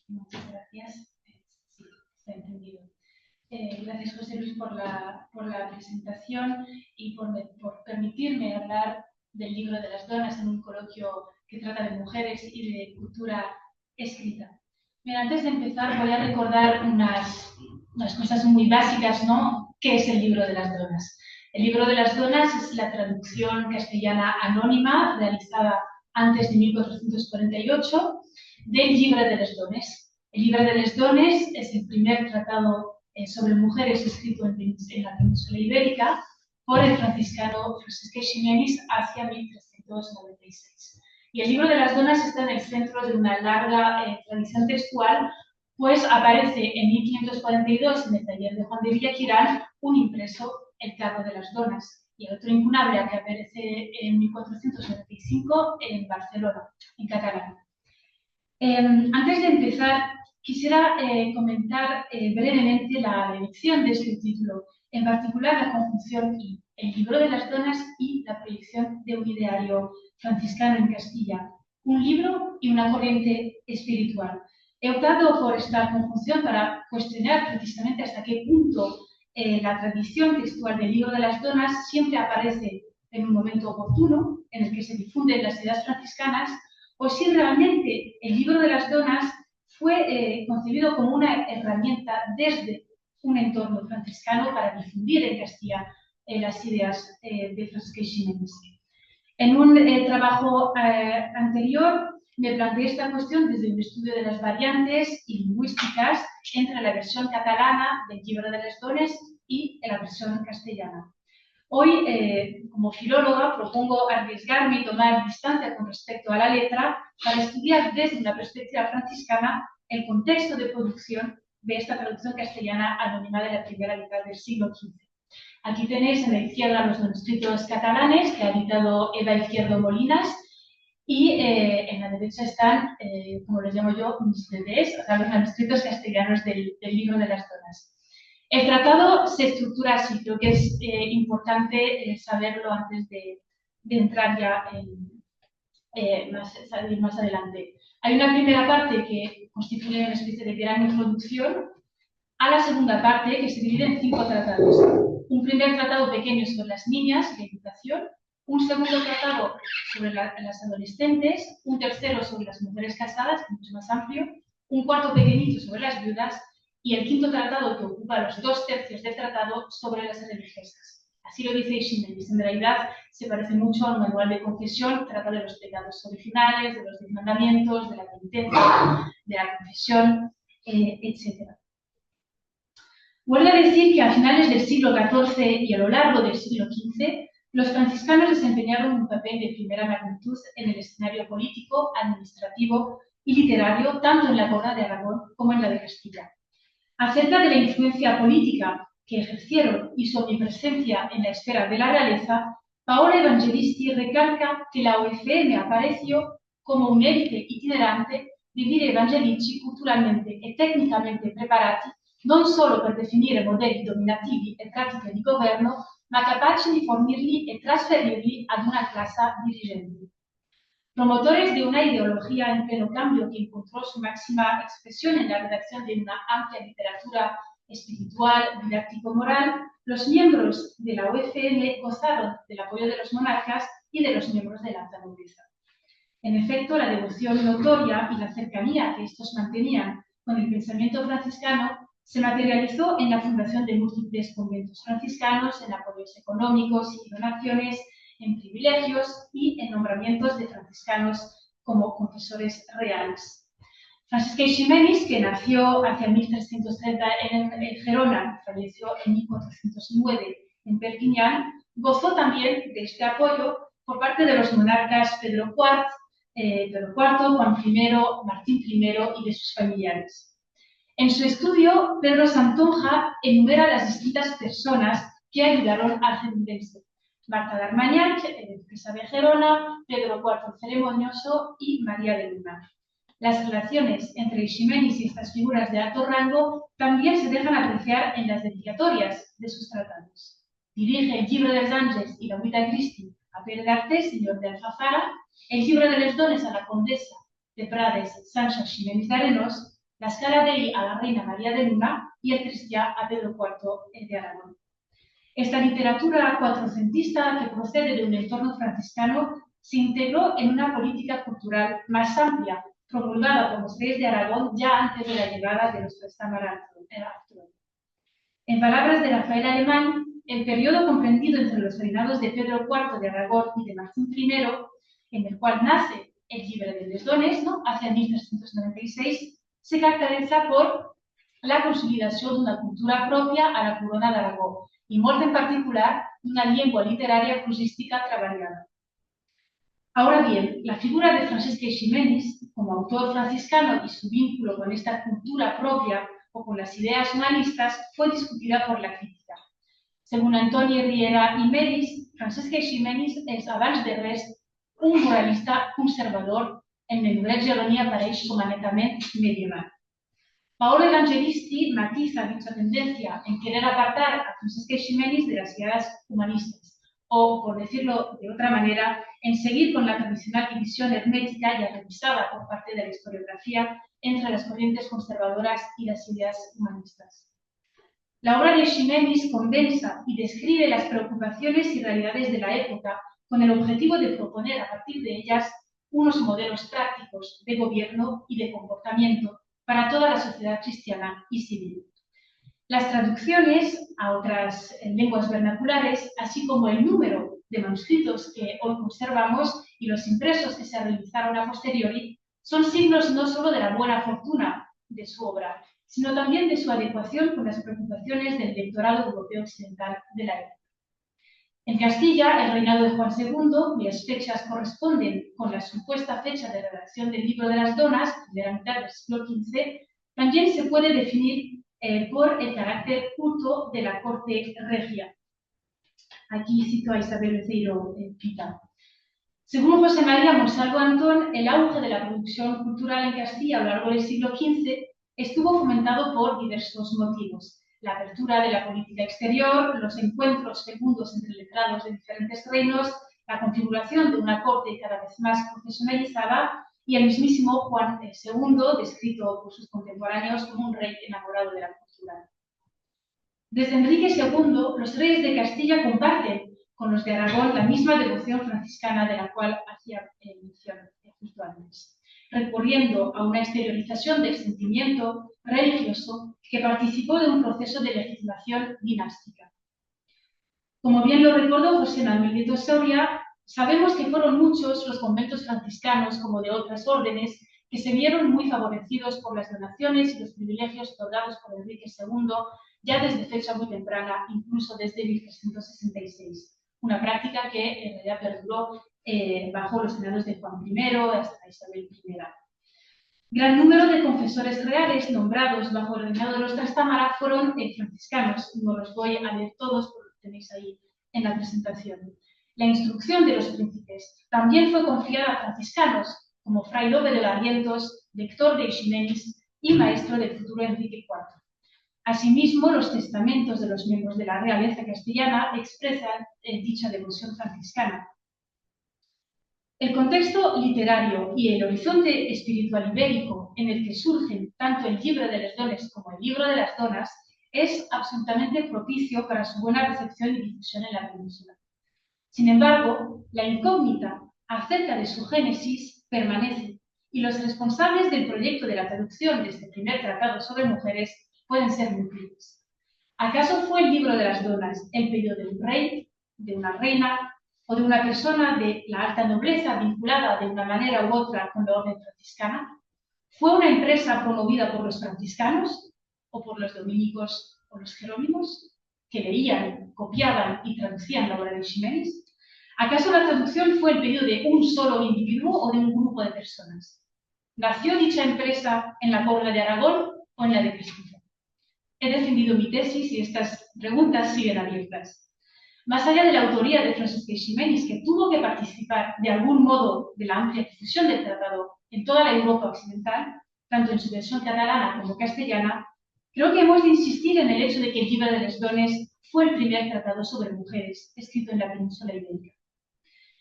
Muchas gracias. Sí, está entendido. Gracias, José Luis, por la presentación y por permitirme hablar del libro de las donas en un coloquio que trata de mujeres y de cultura escrita. Mira, antes de empezar voy a recordar unas cosas muy básicas, ¿no? ¿Qué es el libro de las donas? El libro de las donas es la traducción castellana anónima realizada antes de 1448 del Llibre de les Dones. El Llibre de les Dones es el primer tratado sobre mujeres escrito en la península ibérica por el franciscano Francesc Eiximenis hacia 1396. Y el libro de las donas está en el centro de una larga tradición textual, pues aparece en 1542 en el taller de Juan de Villaquirán un impreso, El carro de las donas, y el otro incunable que aparece en 1495 en Barcelona, en catalán. Antes de empezar, quisiera comentar brevemente la elección de este título, en particular la conjunción y el libro de las donas y la proyección de un ideario franciscano en Castilla, un libro y una corriente espiritual. He optado por esta conjunción para cuestionar precisamente hasta qué punto la tradición textual del libro de las donas siempre aparece en un momento oportuno en el que se difunden las ideas franciscanas, o si realmente el libro de las donas fue concebido como una herramienta desde un entorno franciscano para difundir en Castilla las ideas de Francesc Eiximenis. En un trabajo anterior me planteé esta cuestión desde un estudio de las variantes y lingüísticas entre la versión catalana del libro de las dones y la versión castellana. Hoy, como filóloga, propongo arriesgarme y tomar distancia con respecto a la letra para estudiar desde una perspectiva franciscana el contexto de producción de esta traducción castellana anónima de la primera mitad del siglo XV. Aquí tenéis en la izquierda los manuscritos catalanes que ha editado Eva Izquierdo Molinas y en la derecha están, como les llamo yo, mis bebés, o sea, los manuscritos castellanos del libro de las donas. El tratado se estructura así, creo que es importante saberlo antes de entrar ya más adelante. Hay una primera parte que constituye una especie de gran introducción a la segunda parte, que se divide en 5 tratados. Un primer tratado pequeño sobre las niñas y la educación, un segundo tratado sobre las adolescentes, un tercero sobre las mujeres casadas, mucho más amplio, un cuarto pequeñito sobre las viudas, y el quinto tratado, que ocupa los 2/3 del tratado, sobre las religiosas. Así lo dice Eiximenis. En realidad se parece mucho al manual de confesión, trata de los pecados originales, de los 10 mandamientos, de la penitencia, de la confesión, etc. Vuelvo a decir que a finales del siglo XIV y a lo largo del siglo XV, los franciscanos desempeñaron un papel de primera magnitud en el escenario político, administrativo y literario, tanto en la corona de Aragón como en la de Castilla. Acerca de la influencia política que ejercieron y su omnipresencia en la esfera de la realeza, Paola Evangelisti recalca que la OFM apareció come un'elite itinerante di dire evangelici culturalmente e tecnicamente preparati non solo per definire modelli dominativi e pratiche di governo, ma capaci di fornirli e trasferirli ad una clase dirigente. Promotores de una ideología en pleno cambio que encontró su máxima expresión en la redacción de una amplia literatura espiritual, didáctico-moral, los miembros de la OFM gozaron del apoyo de los monarcas y de los miembros de la alta nobleza. En efecto, la devoción notoria y la cercanía que estos mantenían con el pensamiento franciscano se materializó en la fundación de múltiples conventos franciscanos, en apoyos económicos y donaciones, en privilegios y en nombramientos de franciscanos como confesores reales. Francesc Eiximenis, que nació hacia 1330 en Gerona y falleció en 1409 en Perpiñán, gozó también de este apoyo por parte de los monarcas Pedro IV, Juan I, Martín I y de sus familiares. En su estudio, Pedro Santonja enumera las distintas personas que ayudaron al gerundense. Marta de Armagnac, duquesa de Gerona, Pedro IV el Ceremonioso y María de Luna. Las relaciones entre Eiximenis y estas figuras de alto rango también se dejan apreciar en las dedicatorias de sus tratados. Dirige el Llibre dels Àngels y la Vita Christi a Pere d'Artés, señor de Alfafara, el Llibre de les Dones a la condesa de Prades, Sancha Ximénez de Arenós, la Scala Dei a la reina María de Luna y el Cristià a Pedro IV de Aragón. Esta literatura cuatrocentista, que procede de un entorno franciscano, se integró en una política cultural más amplia, promulgada por los reyes de Aragón ya antes de la llegada de los Trastámara al trono. En palabras de Rafael Alemán, el periodo comprendido entre los reinados de Pedro IV de Aragón y de Martín I, en el cual nace el Llibre de les Dones, hacia 1396, se caracteriza por la consolidació d'una cultura pròpia a la corona d'Aragó y, molt en particular, una lengua literaria prosística treballada. Ahora bien, la figura de Francesc Eiximenis, como autor franciscano y su vínculo con esta cultura propia o con las ideas humanistas, fue discutida por la crítica. Según Antoni Riera i Meris, Francesc Eiximenis és, abans de res, un moralista conservador en el dret geroní apareix com a netament medieval. Paolo Evangelisti matiza dicha tendencia en querer apartar a Francesc Eiximenis de las ideas humanistas, o, por decirlo de otra manera, en seguir con la tradicional división hermética ya revisada por parte de la historiografía entre las corrientes conservadoras y las ideas humanistas. La obra de Eiximenis condensa y describe las preocupaciones y realidades de la época con el objetivo de proponer a partir de ellas unos modelos prácticos de gobierno y de comportamiento para toda la sociedad cristiana y civil. Las traducciones a otras lenguas vernaculares, así como el número de manuscritos que hoy conservamos y los impresos que se realizaron a posteriori, son signos no solo de la buena fortuna de su obra, sino también de su adecuación con las preocupaciones del lectorado europeo occidental de la época. En Castilla, el reinado de Juan II, cuyas fechas corresponden con la supuesta fecha de redacción del Libro de las Donas, primera mitad del siglo XV, también se puede definir por el carácter culto de la corte regia. Aquí cito a Isabel Beceiro Pita. Según José María Monsalvo Antón, el auge de la producción cultural en Castilla a lo largo del siglo XV estuvo fomentado por diversos motivos. La apertura de la política exterior, los encuentros fecundos entre letrados de diferentes reinos, la configuración de una corte cada vez más profesionalizada y el mismísimo Juan II, descrito por sus contemporáneos como un rey enamorado de la cultura. Desde Enrique II, los reyes de Castilla comparten con los de Aragón la misma devoción franciscana de la cual hacía mención justo antes, recurriendo a una exteriorización del sentimiento religioso que participó de un proceso de legitimación dinástica. Como bien lo recordó José Manuel Nieto Soria, sabemos que fueron muchos los conventos franciscanos, como de otras órdenes, que se vieron muy favorecidos por las donaciones y los privilegios otorgados por Enrique II, ya desde fecha muy temprana, incluso desde 1366. Una práctica que en realidad perduró bajo los reinados de Juan I hasta Isabel I. Gran número de confesores reales nombrados bajo el reinado de los Trastámara fueron franciscanos. No los voy a leer todos, porque lo tenéis ahí en la presentación. La instrucción de los príncipes también fue confiada a franciscanos, como Fray Lope de Barrientos, lector de Eiximenis y maestro del futuro Enrique IV. Asimismo, los testamentos de los miembros de la realeza castellana expresan dicha devoción franciscana. El contexto literario y el horizonte espiritual ibérico en el que surgen tanto el Libro de les Dones como el Libro de las Donas es absolutamente propicio para su buena recepción y difusión en la península. Sin embargo, la incógnita acerca de su génesis permanece y los responsables del proyecto de la traducción de este primer tratado sobre mujeres pueden ser múltiples. ¿Acaso fue el Libro de las Donas el pedido de un rey, de una reina o de una persona de la alta nobleza vinculada de una manera u otra con la orden franciscana? ¿Fue una empresa promovida por los franciscanos o por los dominicos o los jerónimos que leían, copiaban y traducían la obra de Eiximenis? ¿Acaso la traducción fue el pedido de un solo individuo o de un grupo de personas? ¿Nació dicha empresa en la corona de Aragón o en la de Castilla? He defendido mi tesis y estas preguntas siguen abiertas. Más allá de la autoría de Francesc Eiximenis, que tuvo que participar de algún modo de la amplia difusión del tratado en toda la Europa occidental, tanto en su versión catalana como castellana, creo que hemos de insistir en el hecho de que el Libro de les Dones fue el primer tratado sobre mujeres escrito en la península ibérica.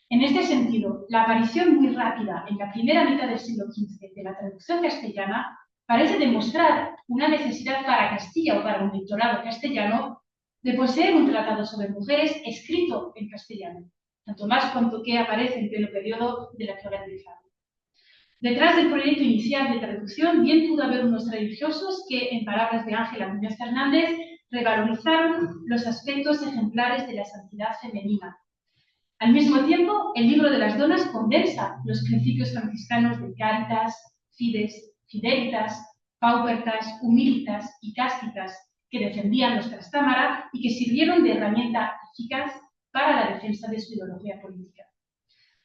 En este sentido, la aparición muy rápida en la primera mitad del siglo XV de la traducción castellana parece demostrar una necesidad para Castilla o para un electorado castellano de poseer un tratado sobre mujeres escrito en castellano, tanto más cuanto que aparece en pleno periodo de la actualidad del Estado. Detrás del proyecto inicial de traducción, bien pudo haber unos religiosos que, en palabras de Ángela Muñoz Fernández, revalorizaron los aspectos ejemplares de la santidad femenina. Al mismo tiempo, el libro de las donas condensa los principios franciscanos de caritas, fides, fidelitas, paupertas, humilitas y cástitas que defendían los Trastámara y que sirvieron de herramienta eficaz para la defensa de su ideología política.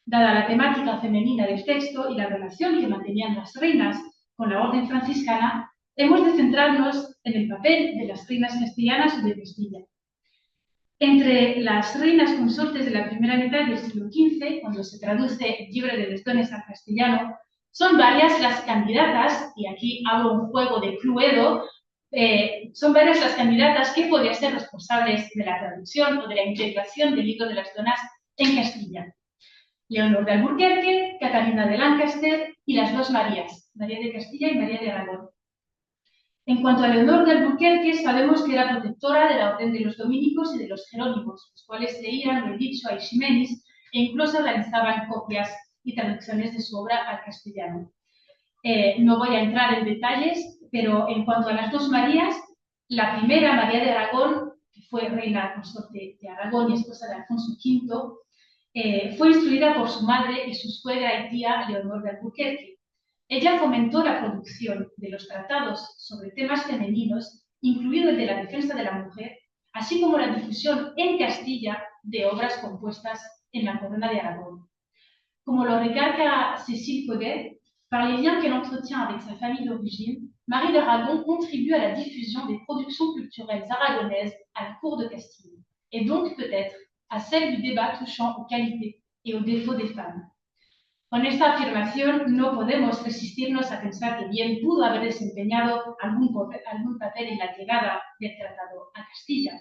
Dada la temática femenina del texto y la relación que mantenían las reinas con la orden franciscana, hemos de centrarnos en el papel de las reinas castellanas de Castilla. Entre las reinas consortes de la primera mitad del siglo XV, cuando se traduce el Llibre de les Dones al castellano, son varias las candidatas, y aquí hago un juego de Cluedo, son varias las candidatas que podrían ser responsables de la traducción o de la integración del libro de las Donas en Castilla. Leonor de Alburquerque, Catalina de Lancaster y las dos Marías, María de Castilla y María de Aragón. En cuanto a Leonor de Alburquerque, sabemos que era protectora de la orden de los dominicos y de los jerónimos, los cuales leían lo dicho a Eiximenis e incluso realizaban copias y traducciones de su obra al castellano. No voy a entrar en detalles, pero en cuanto a las dos Marías, la primera, María de Aragón, que fue reina consorte de Aragón y esposa de Alfonso V, fue instruida por su madre y su suegra y tía Leonor de Alburquerque. Ella fomentó la producción de los tratados sobre temas femeninos, incluido el de la defensa de la mujer, así como la difusión en Castilla de obras compuestas en la corona de Aragón. Como lo recarga Cécile Codet, par les liens qu'elle entretient avec sa famille d'origine, Marie d'Aragon contribue à la diffusion des productions culturelles aragonaises à la cour de Castille, et donc peut-être a celle du débat touchant aux qualités et aux défauts des femmes. Con esta afirmación no podemos resistirnos a pensar que bien pudo haber desempeñado algún papel en la llegada del tratado a Castilla.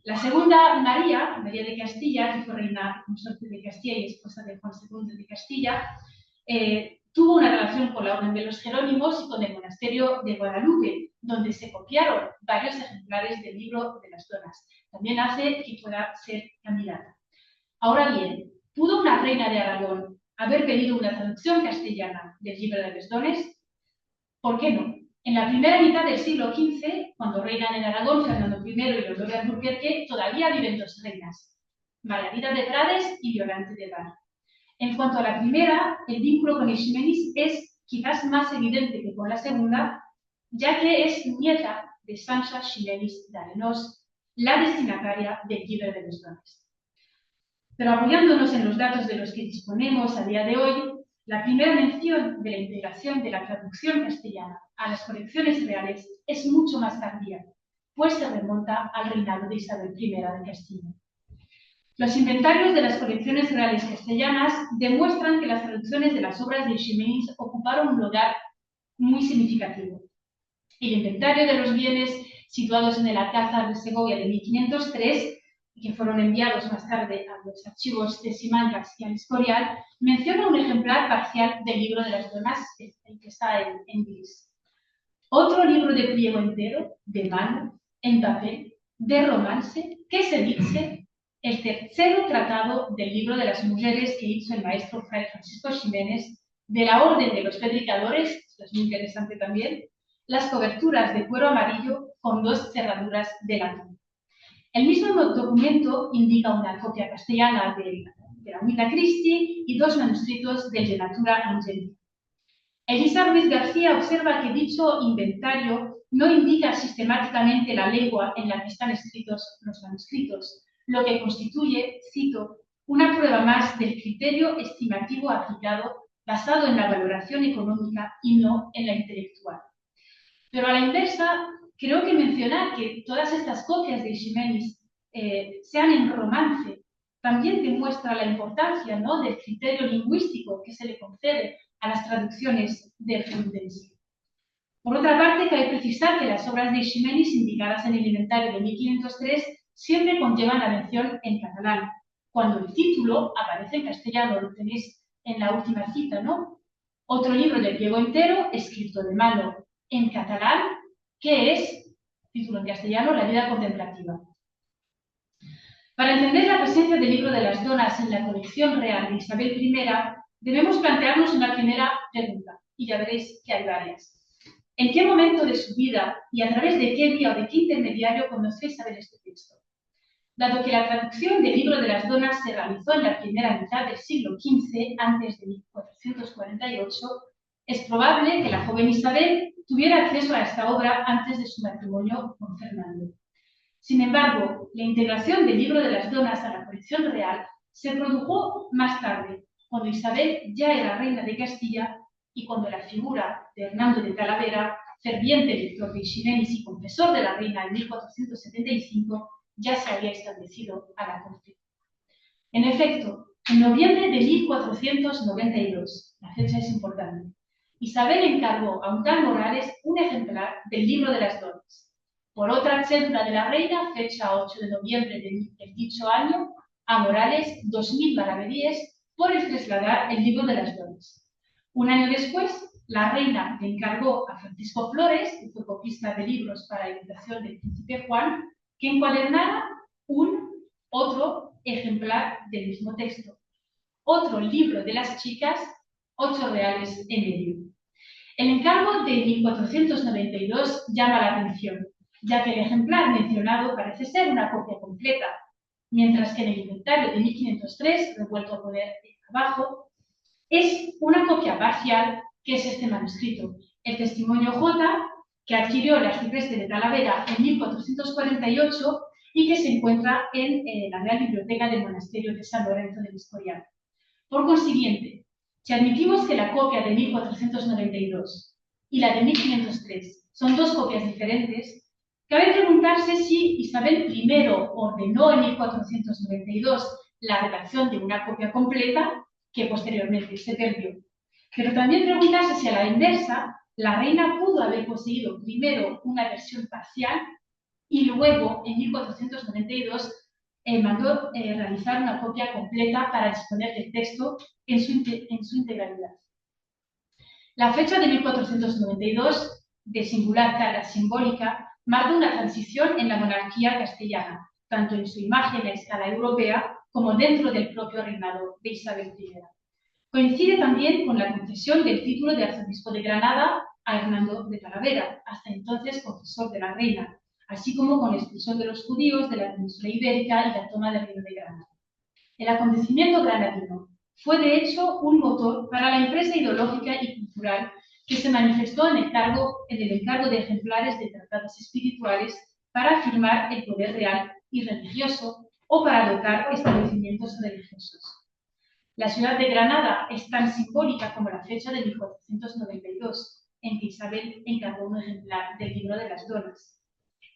La segunda, María, María de Castilla, que fue reina consorte de Castilla y esposa de Juan II de Castilla, tuvo una relación con la orden de los Jerónimos y con el monasterio de Guadalupe, donde se copiaron varios ejemplares del libro de las donas. También hace que pueda ser candidata. Ahora bien, ¿pudo una reina de Aragón haber pedido una traducción castellana del libro de las dones? ¿Por qué no? En la primera mitad del siglo XV, cuando reinan en Aragón Fernando I y Leonor de Alburquerque, todavía viven dos reinas, Margarida de Prades y Violante de Bar. En cuanto a la primera, el vínculo con Eiximenis es quizás más evidente que con la segunda, ya que es nieta de Sancha Ximenis de Arenós, la destinataria del Llibre de les Dones. Pero apoyándonos en los datos de los que disponemos a día de hoy, la primera mención de la integración de la traducción castellana a las colecciones reales es mucho más tardía, pues se remonta al reinado de Isabel I de Castilla. Los inventarios de las colecciones reales castellanas demuestran que las traducciones de las obras de Eiximenis ocuparon un lugar muy significativo. El inventario de los bienes situados en el Alcázar de Segovia de 1503, que fueron enviados más tarde a los archivos de Simancas y al Escorial, menciona un ejemplar parcial del libro de las donas, el que está en gris. Otro libro de pliego entero, de mano, en papel, de romance, que se dice el tercero tratado del libro de las mujeres que hizo el maestro Fray Francisco Ximénez, de la Orden de los Predicadores, esto es muy interesante también, las coberturas de cuero amarillo con dos cerraduras de latón. El mismo documento indica una copia castellana de la Humita Christi y dos manuscritos del de Natura Angelica. Elisa Ruiz García observa que dicho inventario no indica sistemáticamente la lengua en la que están escritos los manuscritos, lo que constituye, cito, una prueba más del criterio estimativo aplicado basado en la valoración económica y no en la intelectual. Pero a la inversa, creo que mencionar que todas estas copias de Eiximenis sean en romance también demuestra la importancia, ¿no?, del criterio lingüístico que se le concede a las traducciones de Fluminense. Por otra parte, cabe precisar que las obras de Eiximenis indicadas en el inventario de 1503 siempre conllevan la mención en catalán, cuando el título aparece en castellano, lo tenéis en la última cita, ¿no? Otro libro de pliego entero, escrito de mano en catalán, que es, título en castellano, La vida contemplativa. Para entender la presencia del libro de las donas en la colección real de Isabel I, debemos plantearnos una primera pregunta, y ya veréis que hay varias. ¿En qué momento de su vida y a través de qué vía o de qué intermediario conoció Isabel este texto? Dado que la traducción del libro de las donas se realizó en la primera mitad del siglo XV, antes de 1448, es probable que la joven Isabel tuviera acceso a esta obra antes de su matrimonio con Fernando. Sin embargo, la integración del libro de las donas a la colección real se produjo más tarde, cuando Isabel ya era reina de Castilla y cuando la figura de Hernando de Talavera, ferviente lector de Ximenis y confesor de la reina en 1475, ya se había establecido a la corte. En efecto, en noviembre de 1492, la fecha es importante, Isabel encargó a un tal Morales un ejemplar del libro de las donas. Por otra cédula de la reina, fecha 8 de noviembre del dicho año, a Morales 2.000 maravedíes por el trasladar el libro de las donas. Un año después, la reina le encargó a Francisco Flores, que fue copista de libros para la imitación del príncipe Juan, que encuadernara otro ejemplar del mismo texto. Otro libro de las chicas, 8 reales en medio. El encargo de 1492 llama la atención, ya que el ejemplar mencionado parece ser una copia completa, mientras que en el inventario de 1503, revuelto a poner abajo, es una copia parcial, que es este manuscrito. El testimonio J, que adquirió el arcipreste de Talavera en 1448 y que se encuentra en la Real Biblioteca del Monasterio de San Lorenzo del Escorial. Por consiguiente, si admitimos que la copia de 1492 y la de 1503 son dos copias diferentes, cabe preguntarse si Isabel I ordenó en 1492 la redacción de una copia completa que posteriormente se perdió. Pero también preguntarse si a la inversa, la reina pudo haber poseído primero una versión parcial y luego, en 1492, mandó realizar una copia completa para disponer del texto en su integralidad. La fecha de 1492, de singular carga simbólica, marca una transición en la monarquía castellana, tanto en su imagen a escala europea como dentro del propio reinado de Isabel I. Coincide también con la concesión del título de arzobispo de Granada a Hernando de Talavera, hasta entonces confesor de la reina, así como con la expulsión de los judíos de la península ibérica y la toma del reino de Granada. El acontecimiento granadino fue, de hecho, un motor para la empresa ideológica y cultural que se manifestó en el encargo de ejemplares de tratados espirituales para afirmar el poder real y religioso o para dotar establecimientos religiosos. La ciudad de Granada es tan simbólica como la fecha de 1492, en que Isabel encargó un ejemplar del libro de las donas.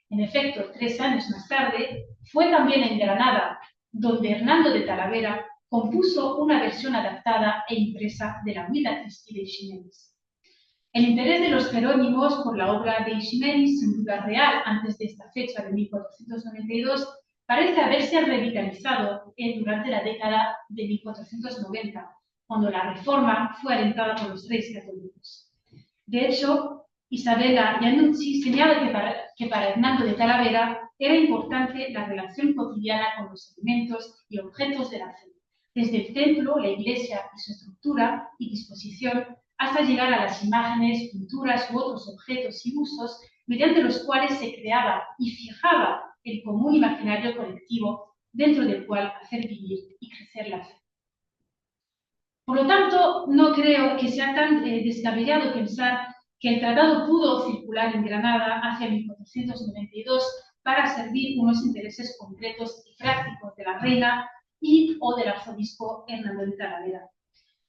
En efecto, 3 años más tarde, fue también en Granada donde Hernando de Talavera compuso una versión adaptada e impresa de la Vida Christi de Ximenis. El interés de los jerónimos por la obra de Ximenis, sin duda real antes de esta fecha de 1492, parece haberse revitalizado durante la década de 1490, cuando la reforma fue alentada por los reyes católicos. De hecho, Isabella Iannucci señala que para Hernando de Talavera era importante la relación cotidiana con los elementos y objetos de la fe, desde el templo, la iglesia y su estructura y disposición, hasta llegar a las imágenes, pinturas u otros objetos y usos mediante los cuales se creaba y fijaba el común imaginario colectivo dentro del cual hacer vivir y crecer la fe. Por lo tanto, no creo que sea tan descabellado pensar que el tratado pudo circular en Granada hacia 1492 para servir unos intereses concretos y prácticos de la reina y o del arzobispo Hernando de Talavera.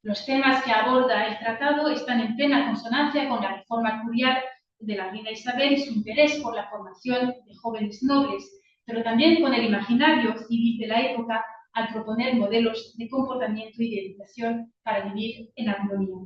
Los temas que aborda el tratado están en plena consonancia con la reforma curial de la reina Isabel y su interés por la formación de jóvenes nobles, pero también con el imaginario civil de la época al proponer modelos de comportamiento y de educación para vivir en armonía.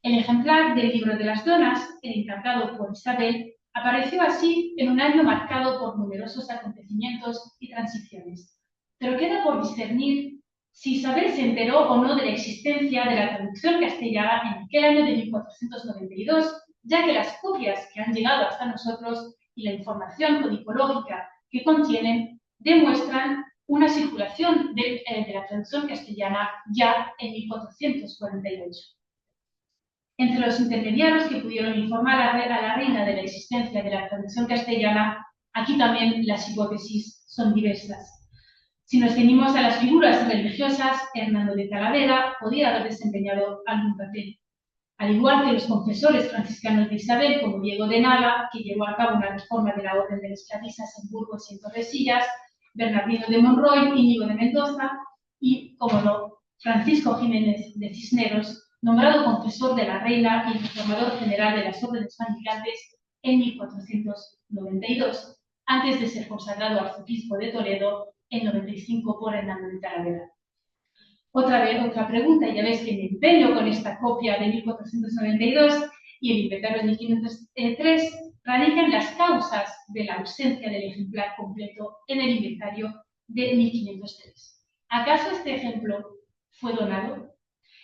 El ejemplar del libro de las donas, el encargado por Isabel, apareció así en un año marcado por numerosos acontecimientos y transiciones. Pero queda por discernir si Isabel se enteró o no de la existencia de la traducción castellana en aquel año de 1492 ya que las copias que han llegado hasta nosotros y la información codicológica que contienen demuestran una circulación de la traducción castellana ya en 1448. Entre los intermediarios que pudieron informar a la reina de la existencia de la traducción castellana, aquí también las hipótesis son diversas. Si nos ceñimos a las figuras religiosas, Hernando de Talavera podía haber desempeñado algún papel. Al igual que los confesores franciscanos de Isabel, como Diego de Nava, que llevó a cabo una reforma de la Orden de las Clarisas en Burgos y en Tordesillas, Bernardino de Monroy, Íñigo de Mendoza y, como no, Francisco Jiménez de Cisneros, nombrado confesor de la reina y reformador general de las órdenes anglicanas en 1492, antes de ser consagrado arzobispo de Toledo en 95 por Hernando de Talavera. Otra pregunta, ya ves que me empeño con esta copia de 1492 y el inventario de 1503 radican las causas de la ausencia del ejemplar completo en el inventario de 1503. ¿Acaso este ejemplo fue donado?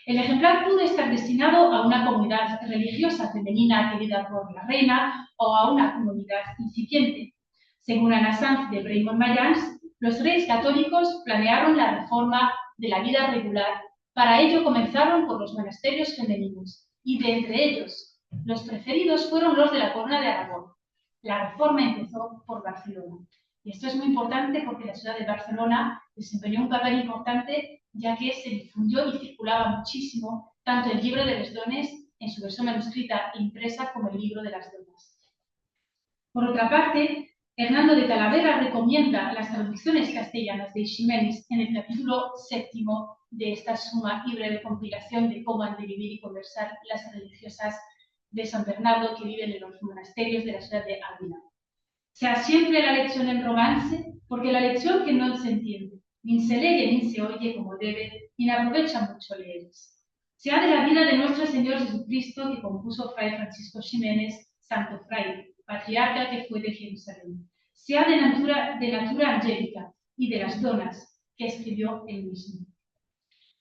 El ejemplar pudo estar destinado a una comunidad religiosa femenina querida por la reina o a una comunidad incipiente. Según Ana Sanz de Bremont-Mayans, los reyes católicos planearon la reforma de la vida regular. Para ello comenzaron por los monasterios femeninos y de entre ellos los preferidos fueron los de la Corona de Aragón. La reforma empezó por Barcelona. Y esto es muy importante porque la ciudad de Barcelona desempeñó un papel importante ya que se difundió y circulaba muchísimo tanto el libro de les dones en su versión manuscrita e impresa como el libro de las donas. Por otra parte, Hernando de Talavera recomienda las traducciones castellanas de Eiximenis en el capítulo 7 de esta suma y breve compilación de cómo han de vivir y conversar las religiosas de San Bernardo que viven en los monasterios de la ciudad de Ávila. Sea siempre la lección en romance, porque la lección que no se entiende, ni se lee ni se oye como debe, ni aprovecha mucho leerse. Sea de la vida de nuestro Señor Jesucristo que compuso Fray Francisco Ximénez, santo fraile, patriarca que fue de Jerusalén. Sea de natura angélica y de las donas que escribió él mismo.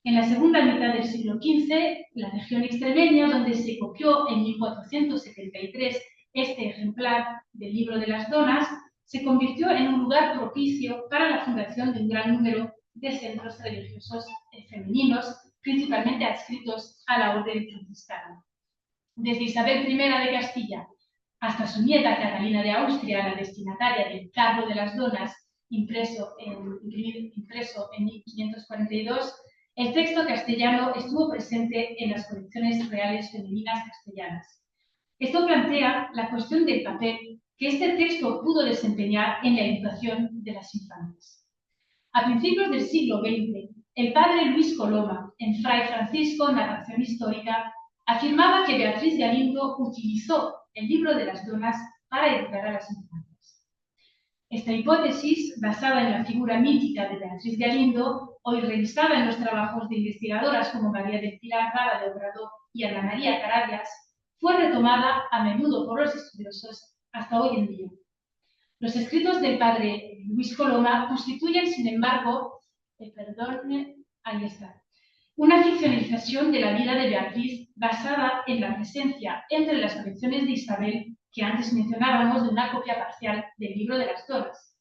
En la segunda mitad del siglo XV, la región extremeña, donde se copió en 1473 este ejemplar del libro de las donas, se convirtió en un lugar propicio para la fundación de un gran número de centros religiosos femeninos, principalmente adscritos a la orden franciscana. Desde Isabel I de Castilla hasta su nieta Catalina de Austria, la destinataria del Carro de las Donas, impreso en 1542, el texto castellano estuvo presente en las colecciones reales femeninas castellanas. Esto plantea la cuestión del papel que este texto pudo desempeñar en la educación de las infantes. A principios del siglo XX, el padre Luis Coloma, en Fray Francisco, Narración Histórica, afirmaba que Beatriz Galindo utilizó el libro de las donas para educar a las infantes. Esta hipótesis, basada en la figura mítica de Beatriz Galindo, hoy revisada en los trabajos de investigadoras como María del Pilar Rada de Obrador y Ana María Carabias, fue retomada a menudo por los estudiosos hasta hoy en día. Los escritos del padre Luis Coloma constituyen, sin embargo, una ficcionalización de la vida de Beatriz basada en la presencia entre las colecciones de Isabel que antes mencionábamos de una copia parcial del libro de las donas.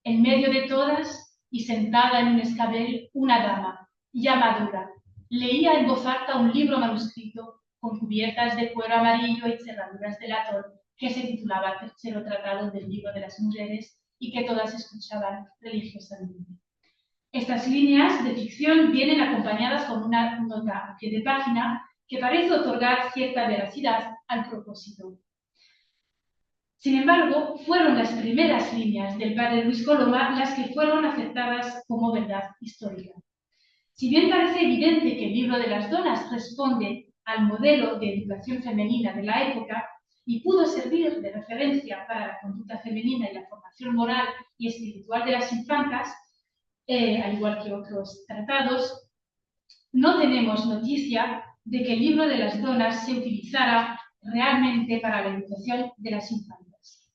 En medio de todas y sentada en un escabel, una dama, ya madura, leía en voz alta un libro manuscrito con cubiertas de cuero amarillo y cerraduras de latón que se titulaba Tercero Tratado del Libro de las Mujeres y que todas escuchaban religiosamente. Estas líneas de ficción vienen acompañadas con una nota a pie de página que parece otorgar cierta veracidad al propósito. Sin embargo, fueron las primeras líneas del padre Luis Coloma las que fueron aceptadas como verdad histórica. Si bien parece evidente que el libro de las donas responde al modelo de educación femenina de la época y pudo servir de referencia para la conducta femenina y la formación moral y espiritual de las infantas, al igual que otros tratados, no tenemos noticia de que el libro de las donas se utilizara realmente para la educación de las infantas.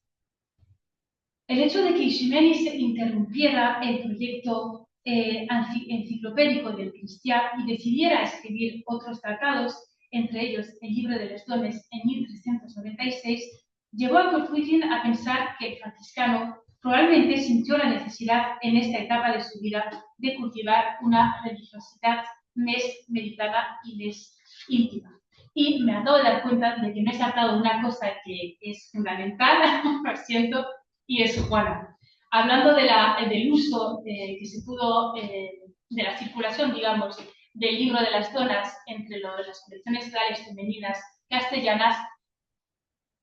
El hecho de que Eiximenis interrumpiera el proyecto enciclopédico del Cristià y decidiera escribir otros tratados entre ellos el libro de los dones en 1396, llevó a Courtwittin a pensar que el franciscano probablemente sintió la necesidad en esta etapa de su vida de cultivar una religiosidad más meditada y más íntima. Y me acabo de dar cuenta de que me he saltado una cosa que es fundamental, lo siento, y es Juana. Hablando del uso que se pudo, de la circulación, digamos, del libro de las donas entre las colecciones reales femeninas castellanas,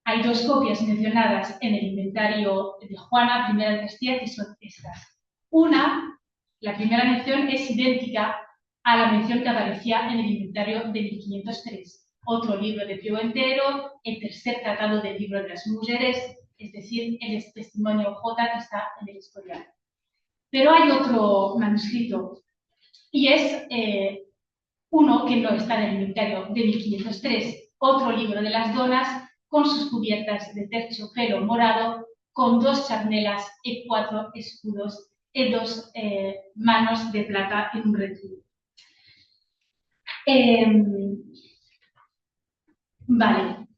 hay dos copias mencionadas en el inventario de Juana I de Castilla, que son estas. Una, la primera mención es idéntica a la mención que aparecía en el inventario de 1503. Otro libro de Pío entero, el tercer tratado del libro de las mujeres, es decir, el testimonio J que está en el Escorial. Pero hay otro manuscrito, y es uno que no está en el inventario de 1503, otro libro de las donas, con sus cubiertas de terciopelo morado, con 2 charnelas y 4 escudos y 2 manos de plata en un retiro. Vale.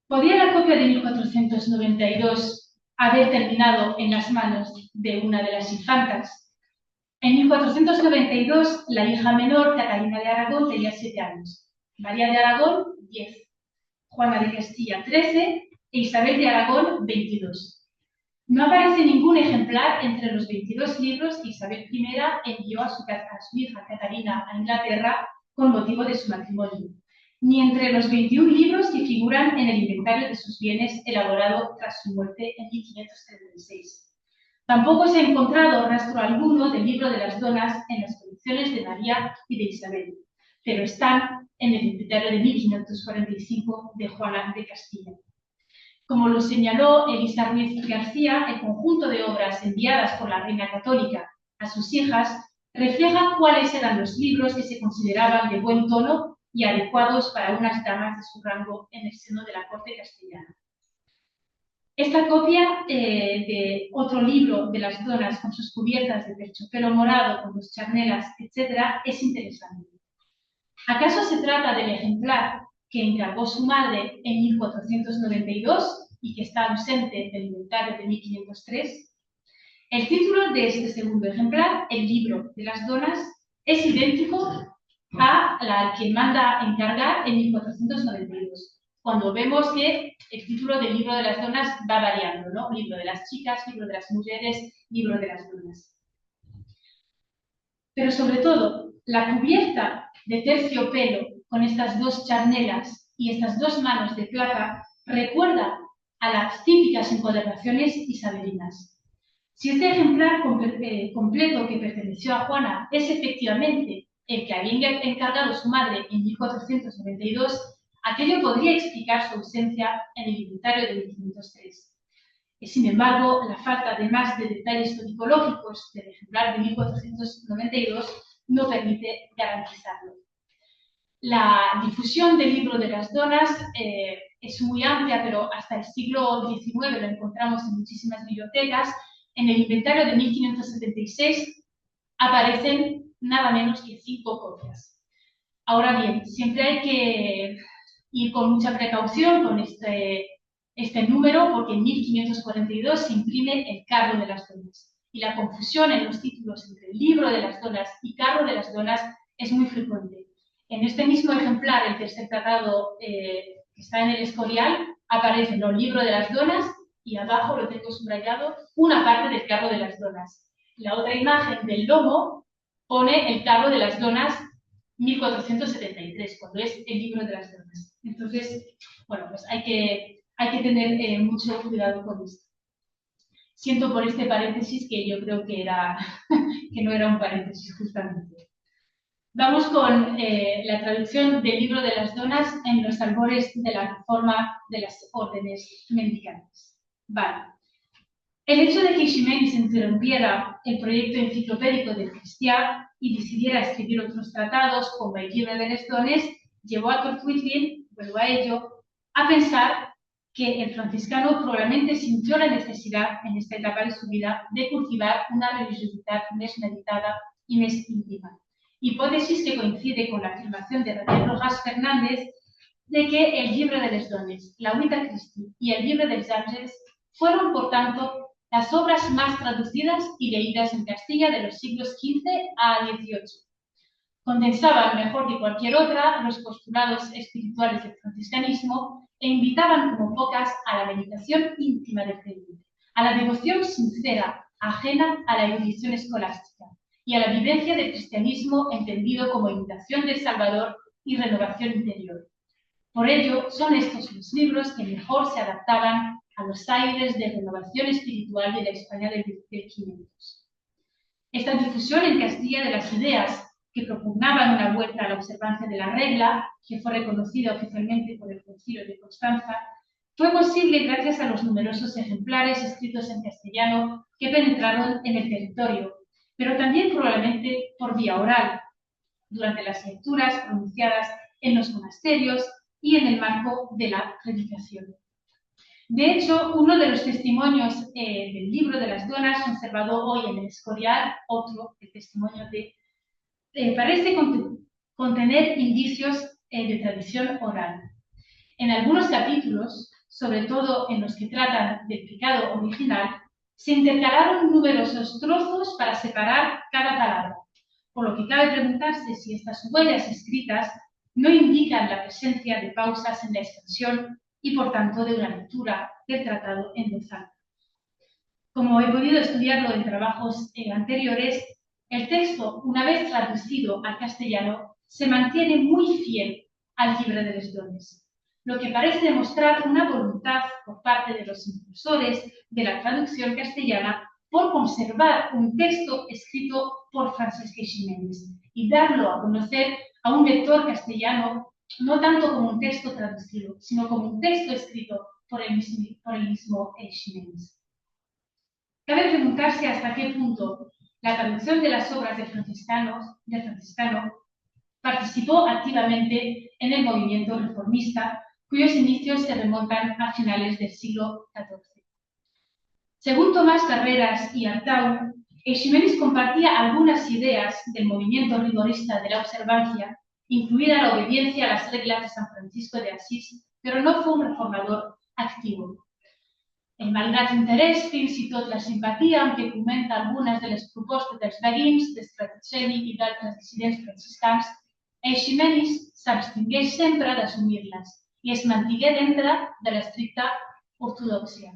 ¿Podría la copia de 1492 haber terminado en las manos de una de las infantas? En 1492, la hija menor, Catalina de Aragón, tenía 7 años, María de Aragón, 10, Juana de Castilla, 13 e Isabel de Aragón, 22. No aparece ningún ejemplar entre los 22 libros que Isabel I envió a su hija Catalina a Inglaterra con motivo de su matrimonio, ni entre los 21 libros que figuran en el inventario de sus bienes elaborado tras su muerte en 1536. Tampoco se ha encontrado rastro alguno del libro de las donas en las colecciones de María y de Isabel, pero están en el inventario de 1545 de Juana de Castilla. Como lo señaló Elisa Ruiz García, el conjunto de obras enviadas por la Reina Católica a sus hijas refleja cuáles eran los libros que se consideraban de buen tono y adecuados para unas damas de su rango en el seno de la corte castellana. Esta copia de otro libro de las donas con sus cubiertas de terciopelo morado, con los charnelas, etc., es interesante. ¿Acaso se trata del ejemplar que encargó su madre en 1492 y que está ausente del inventario de 1503? El título de este segundo ejemplar, El libro de las donas, es idéntico a la que manda encargar en 1492, cuando vemos que el título del libro de las donas va variando, ¿no? Libro de las chicas, libro de las mujeres, libro de las donas. Pero sobre todo, la cubierta de terciopelo con estas 2 charnelas y estas 2 manos de plata recuerda a las típicas encuadernaciones isabelinas. Si este ejemplar completo que perteneció a Juana es efectivamente el que había encargado su madre en 1492, aquello podría explicar su ausencia en el inventario de 1503. Sin embargo, la falta de más de detalles codicológicos del ejemplar de 1492 no permite garantizarlo. La difusión del libro de las donas es muy amplia, pero hasta el siglo XIX lo encontramos en muchísimas bibliotecas. En el inventario de 1576 aparecen nada menos que 5 copias. Ahora bien, siempre hay que ir con mucha precaución con este número, porque en 1542 se imprime el Carro de las Donas. Y la confusión en los títulos entre el Libro de las Donas y Carro de las Donas es muy frecuente. En este mismo ejemplar, el tercer tratado que está en el Escorial, aparece el Libro de las Donas y abajo, lo tengo subrayado, una parte del Carro de las Donas. La otra imagen del lomo pone el Carro de las Donas 1473, cuando es el Libro de las Donas. Entonces, bueno, pues hay que tener mucho cuidado con esto. Siento por este paréntesis que yo creo que no era un paréntesis justamente. Vamos con la traducción del Libro de las Donas en los albores de la reforma de las órdenes mendicantes. Vale. El hecho de que Ximenis interrumpiera el proyecto enciclopédico de Cristià y decidiera escribir otros tratados, como el Libro de las Dones, llevó a Courtwittin, vuelvo a ello, a pensar que el franciscano probablemente sintió la necesidad, en esta etapa de su vida, de cultivar una religiosidad más meditada y más íntima. Hipótesis que coincide con la afirmación de Raquel Rojas Fernández de que el Llibre de les Dones, la Vita Christi y el Llibre dels Àngels fueron, por tanto, las obras más traducidas y leídas en Castilla de los siglos XV a XVIII. Condensaban mejor que cualquier otra los postulados espirituales del franciscanismo e invitaban como pocas a la meditación íntima del creyente, a la devoción sincera, ajena a la erudición escolástica, y a la vivencia del cristianismo entendido como imitación del Salvador y renovación interior. Por ello, son estos los libros que mejor se adaptaban a los aires de renovación espiritual de la España del 500. Esta difusión en Castilla de las ideas que propugnaban una vuelta a la observancia de la regla, que fue reconocida oficialmente por el Concilio de Constanza, fue posible gracias a los numerosos ejemplares escritos en castellano que penetraron en el territorio, pero también probablemente por vía oral, durante las lecturas pronunciadas en los monasterios y en el marco de la predicación. De hecho, uno de los testimonios del Libro de las Donas, conservado hoy en el Escorial, otro, el testimonio parece contener indicios de tradición oral. En algunos capítulos, sobre todo en los que tratan del pecado original, se intercalaron numerosos trozos para separar cada palabra, por lo que cabe preguntarse si estas huellas escritas no indican la presencia de pausas en la expresión y, por tanto, de una lectura del tratado en voz alta. Como he podido estudiarlo en trabajos anteriores, el texto, una vez traducido al castellano, se mantiene muy fiel al Llibre de les Dones, lo que parece demostrar una voluntad por parte de los impulsores de la traducción castellana por conservar un texto escrito por Francesc Eiximenis y darlo a conocer a un lector castellano no tanto como un texto traducido, sino como un texto escrito por el mismo Eiximenis. Cabe preguntarse hasta qué punto la traducción de las obras del franciscano participó activamente en el movimiento reformista, cuyos inicios se remontan a finales del siglo XIV. Según Tomás Carreras y Artau, Eiximenis compartía algunas ideas del movimiento rigorista de la observancia, incluida la obediencia a las reglas de San Francisco de Asís, pero no fue un reformador activo. Malgrat l'interès, fins i tot la simpatia amb què comenta algunes de les propostes dels veïns, de Stradicelli i d'altres dissidents franciscans, Eiximenis s'abstingué sempre d'assumir-les i es mantingué dintre de l'estricta ortodoxia.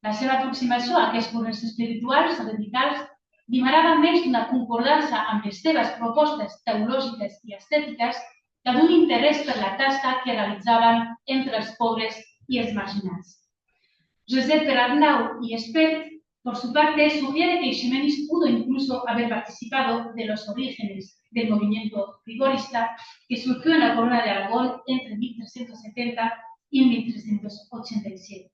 La seva aproximació a aquests corrents espirituals radicals dimarava més d'una concordança amb les seves propostes teològiques i estètiques que d'un interès per la tasca que realitzaven entre els pobres i els marginats. Josep Perarnau y Espert, por su parte, sugiere que Eiximenis pudo incluso haber participado de los orígenes del movimiento rigorista que surgió en la Corona de Aragón entre 1370 y 1387.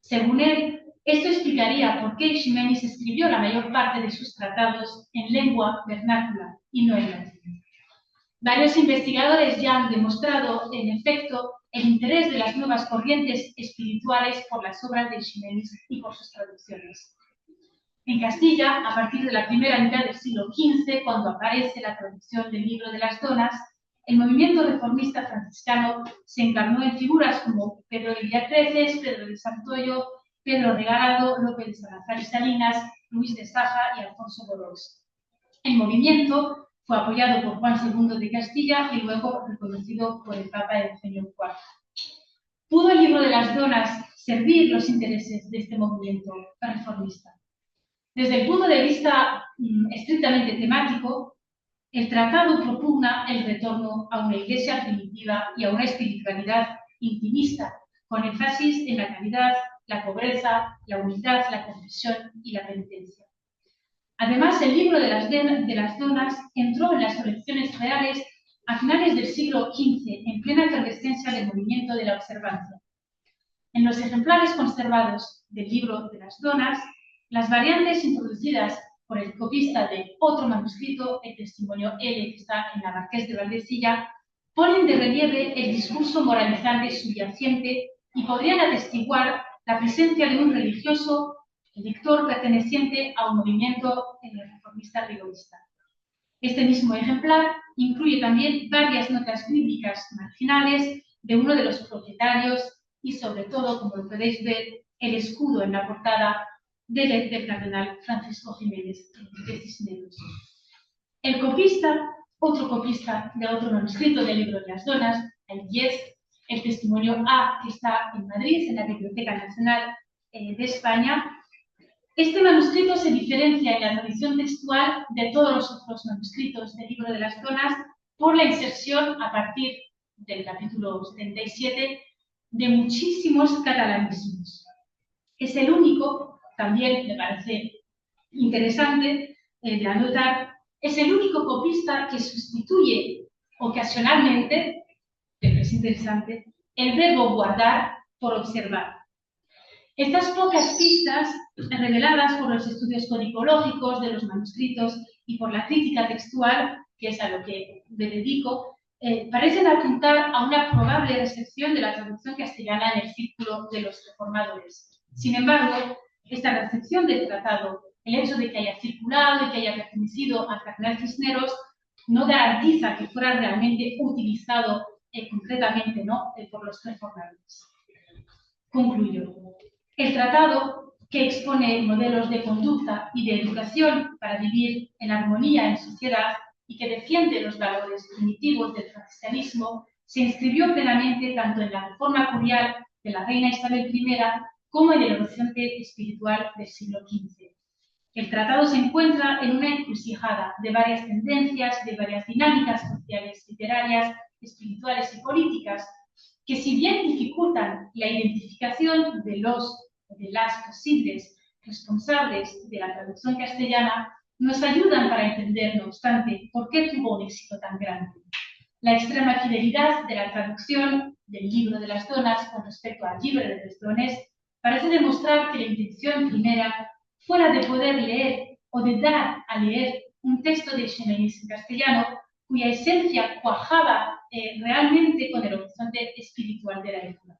Según él, esto explicaría por qué Eiximenis escribió la mayor parte de sus tratados en lengua vernácula y no en latín. Varios investigadores ya han demostrado, en efecto, el interés de las nuevas corrientes espirituales por las obras de Eiximenis y por sus traducciones. En Castilla, a partir de la primera mitad del siglo XV, cuando aparece la traducción del Libro de las Donas, el movimiento reformista franciscano se encarnó en figuras como Pedro de Villacreces, Pedro de Santoyo, Pedro Regalado, López de Salazar y Salinas, Luis de Saja y Alfonso Borós. El movimiento fue apoyado por Juan II de Castilla y luego reconocido por el Papa Eugenio IV. ¿Pudo el Libro de las Donas servir los intereses de este movimiento reformista? Desde el punto de vista estrictamente temático, el tratado propugna el retorno a una iglesia primitiva y a una espiritualidad intimista, con énfasis en la caridad, la pobreza, la humildad, la confesión y la penitencia. Además, el Libro de las Donas entró en las colecciones reales a finales del siglo XV, en plena efervescencia del movimiento de la observancia. En los ejemplares conservados del Libro de las Donas, las variantes introducidas por el copista de otro manuscrito, el testimonio L, que está en la Marqués de Valdecilla, ponen de relieve el discurso moralizante subyacente y podrían atestiguar la presencia de un religioso lector perteneciente a un movimiento reformista rigorista. Este mismo ejemplar incluye también varias notas bíblicas marginales de uno de los propietarios y, sobre todo, como lo podéis ver, el escudo en la portada del cardenal Francisco Jiménez de Cisneros. El copista, otro copista de otro manuscrito del Libro de las Donas, el 10, el testimonio A, que está en Madrid, en la Biblioteca Nacional de España. Este manuscrito se diferencia en la tradición textual de todos los otros manuscritos del Libro de las Donas por la inserción, a partir del capítulo 77, de muchísimos catalanismos. Es el único, también me parece interesante de anotar, es el único copista que sustituye ocasionalmente, pero es interesante, el verbo guardar por observar. Estas pocas pistas, reveladas por los estudios codicológicos de los manuscritos y por la crítica textual, que es a lo que me dedico, parecen apuntar a una probable recepción de la traducción castellana en el círculo de los reformadores. Sin embargo, esta recepción del tratado, el hecho de que haya circulado y que haya pertenecido al cardenal Cisneros, no garantiza que fuera realmente utilizado concretamente, ¿no?, por los reformadores. Concluyo. El tratado, que expone modelos de conducta y de educación para vivir en armonía en sociedad y que defiende los valores primitivos del franciscanismo, se inscribió plenamente tanto en la reforma curial de la reina Isabel I como en el horizonte espiritual del siglo XV. El tratado se encuentra en una encrucijada de varias tendencias, de varias dinámicas sociales, literarias, espirituales y políticas, que si bien dificultan la identificación de las posibles responsables de la traducción castellana, nos ayudan para entender, no obstante, por qué tuvo un éxito tan grande. La extrema fidelidad de la traducción del Libro de las Donas con respecto al Libro de los Dones parece demostrar que la intención primera fuera de poder leer o de dar a leer un texto de Ximenis en castellano cuya esencia cuajaba realmente con el horizonte espiritual de la época.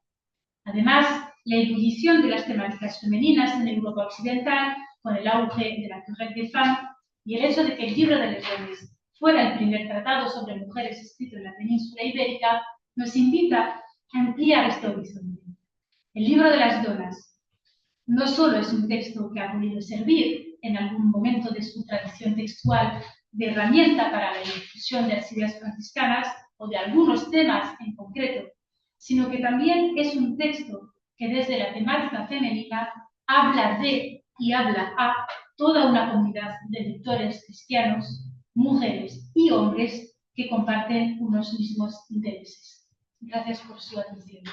Además, la ebullición de las temáticas femeninas en Europa occidental, con el auge de la Querelle des Femmes, y el hecho de que el Libro de los Dones fuera el primer tratado sobre mujeres escrito en la península ibérica, nos invita a ampliar este horizonte. El Libro de las Donas no solo es un texto que ha podido servir en algún momento de su tradición textual de herramienta para la difusión de las ideas franciscanas o de algunos temas en concreto, sino que también es un texto que desde la temática femenina habla de y habla a toda una comunidad de lectores cristianos, mujeres y hombres que comparten unos mismos intereses. Gracias por su atención.